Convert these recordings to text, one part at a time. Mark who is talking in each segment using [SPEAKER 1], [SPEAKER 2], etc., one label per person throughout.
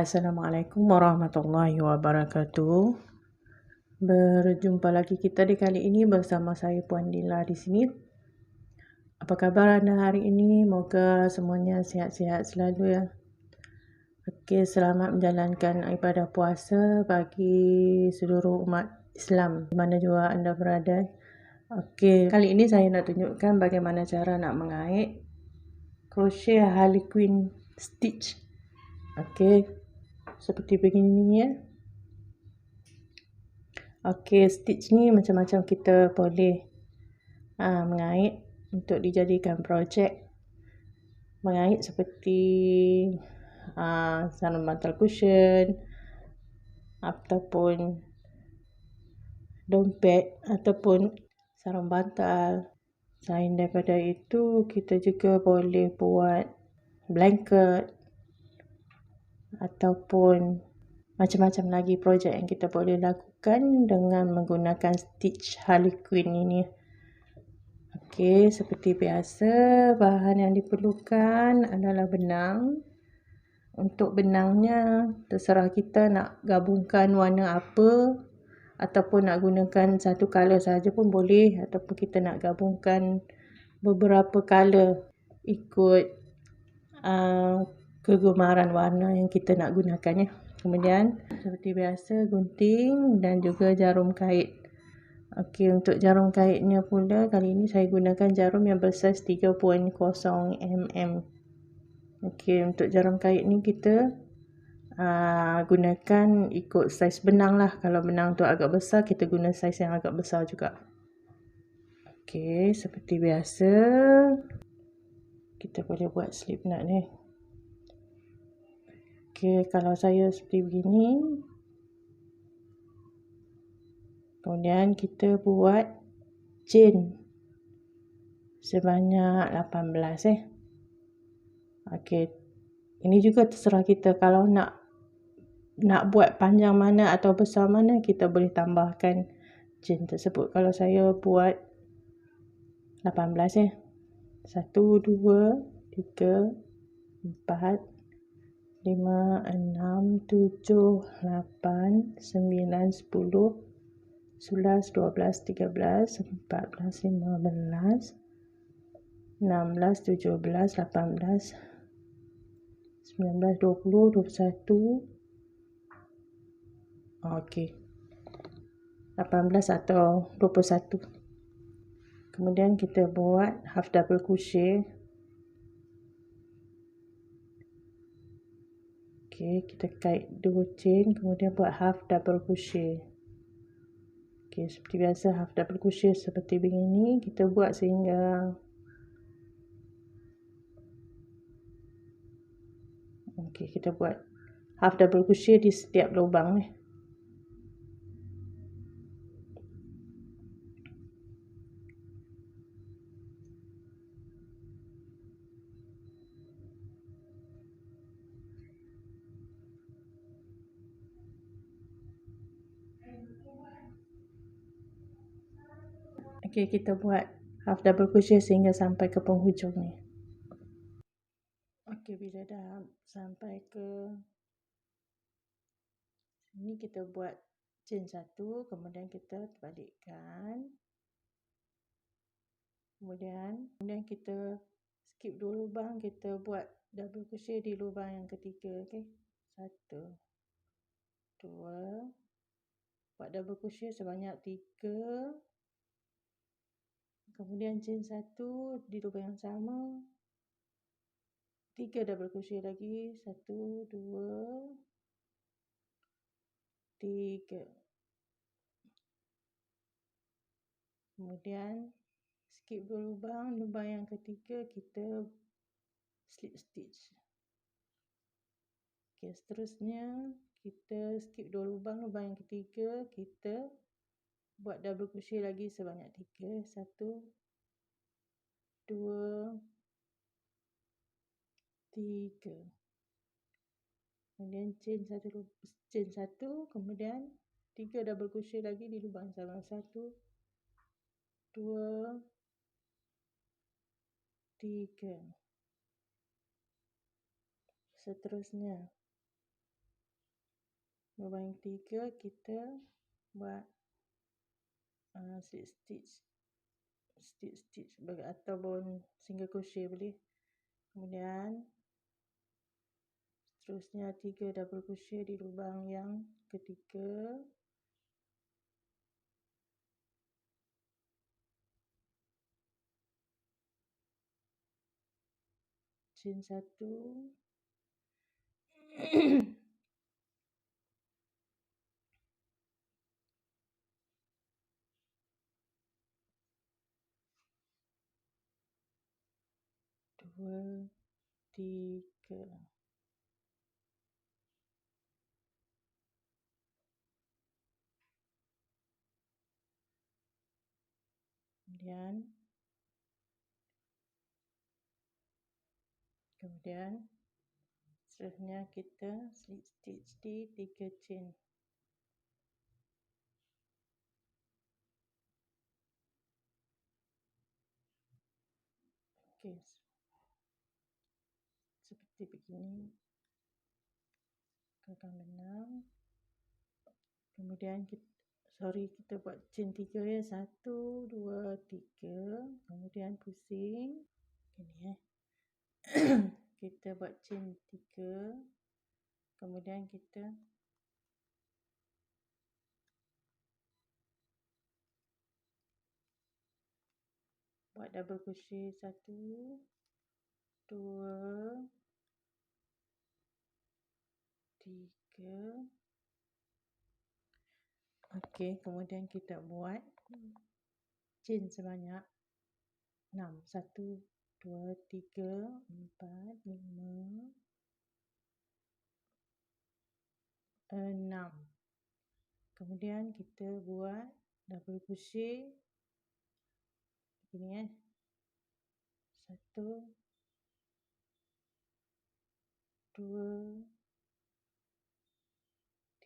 [SPEAKER 1] Assalamualaikum warahmatullahi wabarakatuh. Berjumpa lagi kita di kali ini bersama saya Puan Diela di sini. Apa khabar anda hari ini? Moga semuanya sihat-sihat selalu ya. Okey, selamat menjalankan ibadah puasa bagi seluruh umat Islam di mana juga anda berada. Okey, kali ini saya nak tunjukkan bagaimana cara nak mengait crochet Harlequin Stitch. Okey, seperti begini ya. Okey, stitch ni macam-macam kita boleh mengait untuk dijadikan projek. Mengait seperti sarung bantal cushion ataupun dompet ataupun sarung bantal. Selain daripada itu, kita juga boleh buat blanket ataupun macam-macam lagi projek yang kita boleh lakukan dengan menggunakan stitch Harlequin ini. Okey, seperti biasa, bahan yang diperlukan adalah benang. Untuk benangnya, terserah kita nak gabungkan warna apa ataupun nak gunakan satu color saja pun boleh, ataupun kita nak gabungkan beberapa color ikut kegemaran warna yang kita nak gunakan ya. Kemudian seperti biasa gunting dan juga jarum kait. Okey, untuk jarum kaitnya pula kali ini saya gunakan jarum yang bersaiz 3.0 mm. Okey, untuk jarum kait ni kita gunakan ikut saiz benang lah. Kalau benang tu agak besar, kita guna saiz yang agak besar juga. Okey, seperti biasa kita boleh buat slip knot ni. Okey, kalau saya seperti begini. Kemudian kita buat chain sebanyak 18 Okey. Ini juga terserah kita, kalau nak buat panjang mana atau besar mana, kita boleh tambahkan chain tersebut. Kalau saya buat 18 1 2 3 4 5 6 7 8 9 10 11 12 13 14 15 16 17 18 19 20 21. Okey, 18 atau 21. Kemudian kita buat half double crochet. Okey, kita kait 2 chain, kemudian buat half double crochet. Okey, seperti biasa half double crochet seperti begini kita buat sehingga kita buat half double crochet di setiap lubang ni. Okey, kita buat half double crochet sehingga sampai ke penghujung ni. Okey, bila dah sampai ke sini kita buat chain 1, kemudian kita balikkan. Kemudian kita skip 2 lubang, kita buat double crochet di lubang yang ketiga. Okey, 1 2, buat double crochet sebanyak 3. Kemudian chain 1 di lubang yang sama, 3 double crochet lagi, 1 2 3. Kemudian skip 2 lubang, lubang yang ketiga kita slip stitch. Okey, seterusnya kita skip 2 lubang, lubang yang ketiga kita buat double crochet lagi sebanyak 3. 1 2 3. Kemudian chain 1, kemudian 3 double crochet lagi di lubang sama. 1 2 3. Seterusnya lubang yang ketiga kita buat stitch ataupun single crochet boleh. Kemudian seterusnya 3 double crochet di lubang yang ketiga. Chain 1. Dua, tiga. Kemudian seterusnya kita slip stitch di 3 chain. Okey, seperti begini akan benang. Kemudian kita buat chain 3 ya. 1 2 3. Kemudian pusing gini kita buat chain 3. Kemudian kita buat double crochet 1 2 3. Okey, kemudian kita buat chain sebanyak 6. 1 2 3 4 5 6. Kemudian kita buat double crochet begini 1 2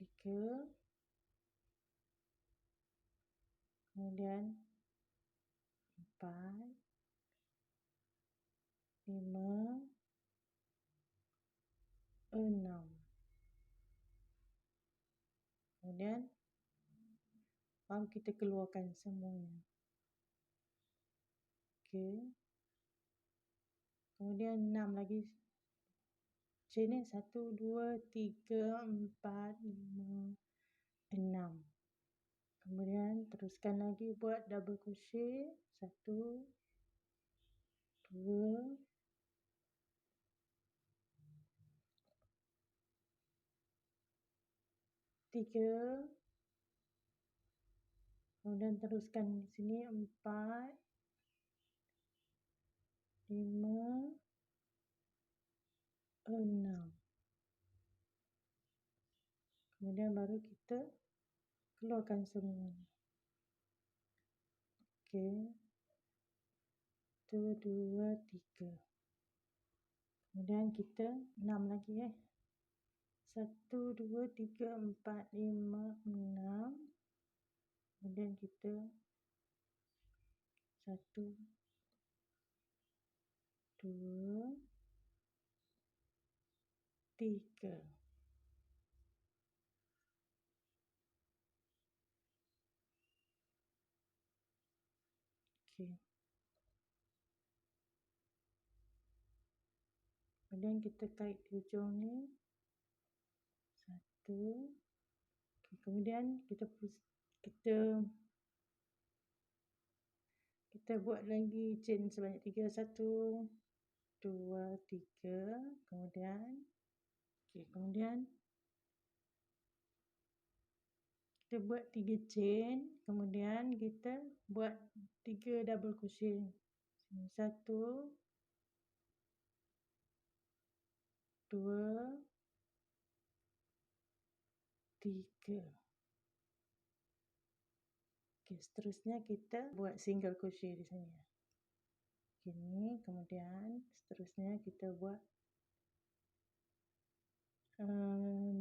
[SPEAKER 1] 3. Kemudian 4 5 6. Kemudian baru kita keluarkan semuanya. Okey. Kemudian 6 lagi. Chain ni 1 2 3 4 5 6. Kemudian teruskan lagi buat double crochet 1 2 3. Kemudian teruskan di sini 4 5 6. Kemudian baru kita keluarkan semuanya. Okey. 1 2 3. Kemudian kita 6 lagi 1 2 3 4 5 6. Kemudian kita 1 2 3. Okey. Kemudian kita kait di hujung ni 1. Okay. Kemudian kita buat lagi chain sebanyak 3. 1 2 3. Kemudian kemudian kita buat 3 chain, kemudian kita buat 3 double crochet. 1 2 3. Okey, seterusnya kita buat single crochet di sini ya. Gini, kemudian seterusnya kita buat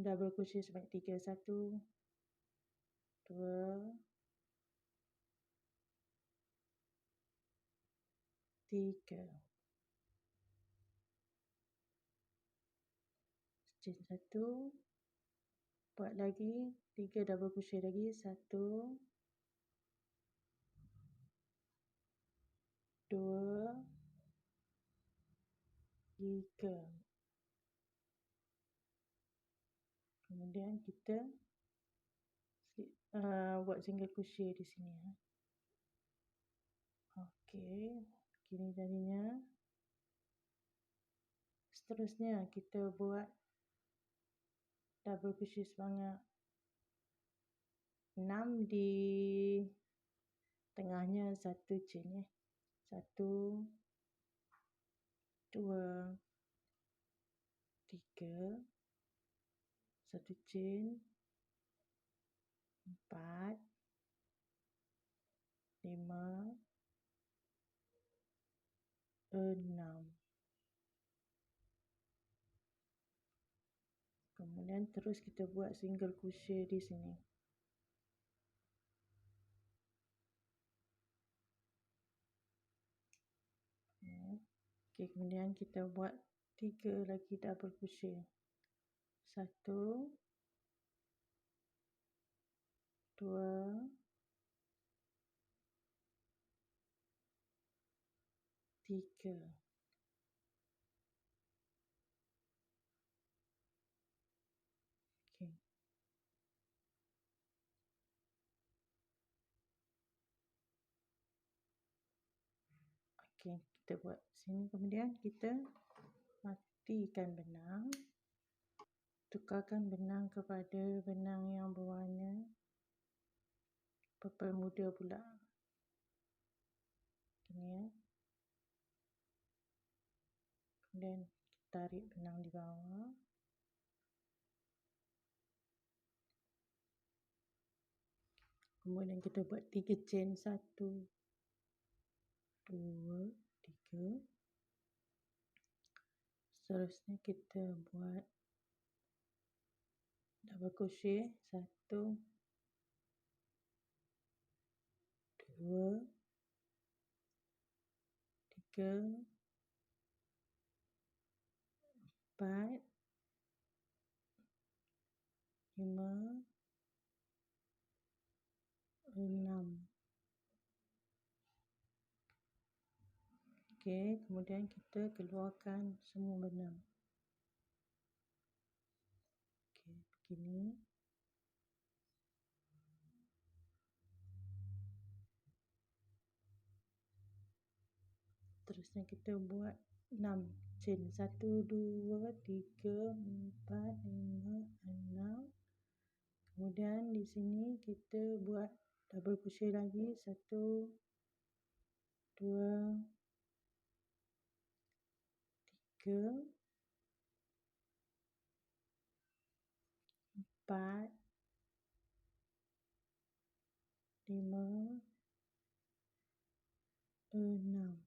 [SPEAKER 1] double crochet sebanyak 3. 1 2 3. Chain 1, buat lagi 3 double crochet lagi, 1 2 3. Kemudian kita buat single crochet di sini ya. Okey, begini jadinya. Seterusnya kita buat double crochet sebanyak 6 di tengahnya, 1 chain ya. 1 2 3, 1 chain, 4 5 6. Kemudian terus kita buat single crochet di sini. Okey, kemudian kita buat 3 lagi double crochet. 1 2 3. Okey. Okey, kita buat sini, kemudian kita matikan benang. Tukarkan benang kepada benang yang berwarna purple muda pula. Ini ya. Kemudian tarik benang di bawah. Kemudian kita buat 3 chain, 1 2 3. Seterusnya kita buat double crochet, 1 2 3 4 5 6. Okey, kemudian kita keluarkan semua benang. Okey, begini. Terusnya kita buat 6 chain, 1 2 3 4 5 6. Kemudian di sini kita buat double crochet lagi, 1 2 3 4 5 6.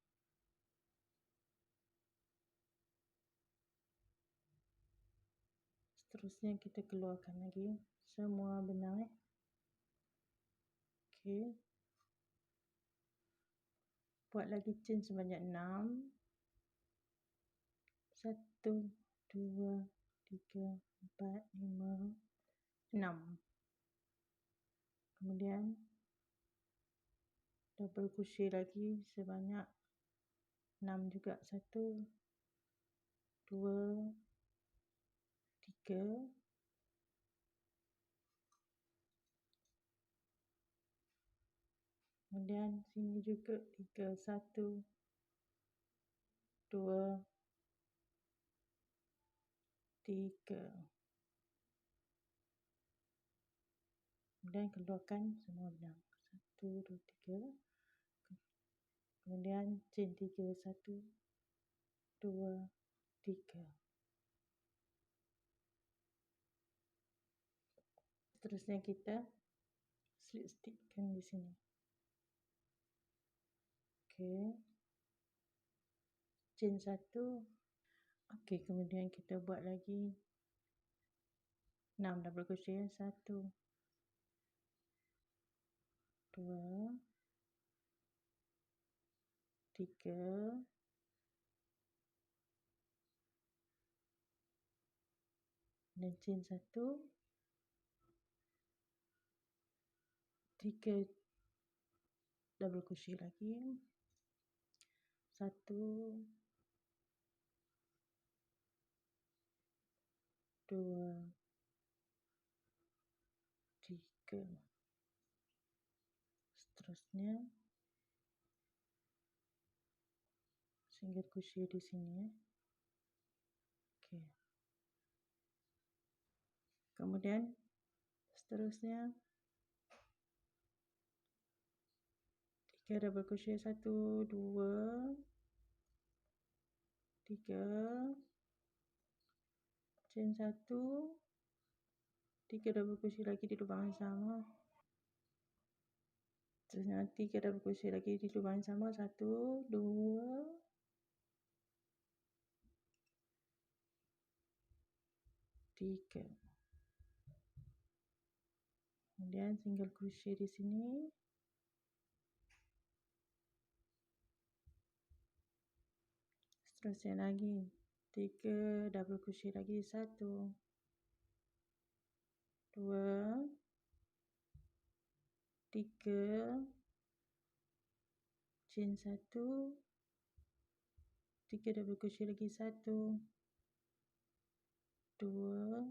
[SPEAKER 1] Seterusnya kita keluarkan lagi semua benang. Okey. Buat lagi chain sebanyak 6. 1 2 3 4 5 6. Kemudian double crochet lagi sebanyak 6 juga. 1 2 3. Kemudian sini juga 3, 1 2 3. Kemudian keluarkan semua benang. 1 2 3. Kemudian chain 3, 1 2 3. Seterusnya kita slip stitchkan di sini. Okey. Chain 1. Okey, kemudian kita buat lagi 6 double crochet. 1 2 3. Dan chain 1. 3 double crochet lagi, 1, 2, 3. Seterusnya single crochet di sini ya. Okey. Kemudian seterusnya 3 double crochet, 1, 2, 3, chain 1, 3 double crochet lagi di lubang yang sama. Seterusnya 3 double crochet lagi di lubang yang sama, 1, 2, 3. Kemudian single crochet di sini. Seterusnya lagi 3 double crochet lagi, 1, 2, 3, chain 1, 3 double crochet lagi, 1, 2,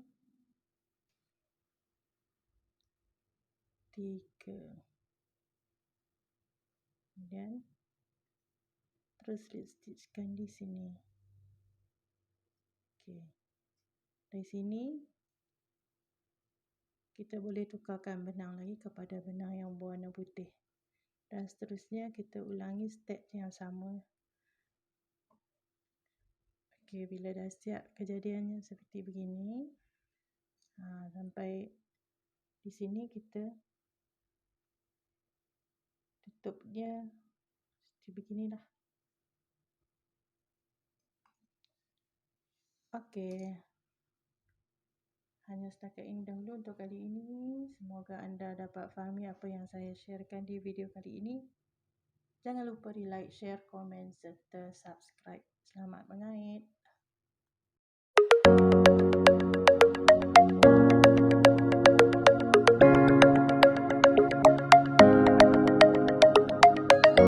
[SPEAKER 1] 3. Kemudian terus slip stitchkan di sini. Okey. Dari sini kita boleh tukarkan benang lagi kepada benang yang berwarna putih. Dan seterusnya kita ulangi step yang sama. Okey, bila dah siap kejadiannya seperti begini, sampai di sini kita tutup dia seperti beginilah. Okey. Hanya setakat ini dahulu untuk kali ini. Semoga anda dapat fahami apa yang saya sharekan di video kali ini. Jangan lupa di like, share, komen serta subscribe. Selamat mengait.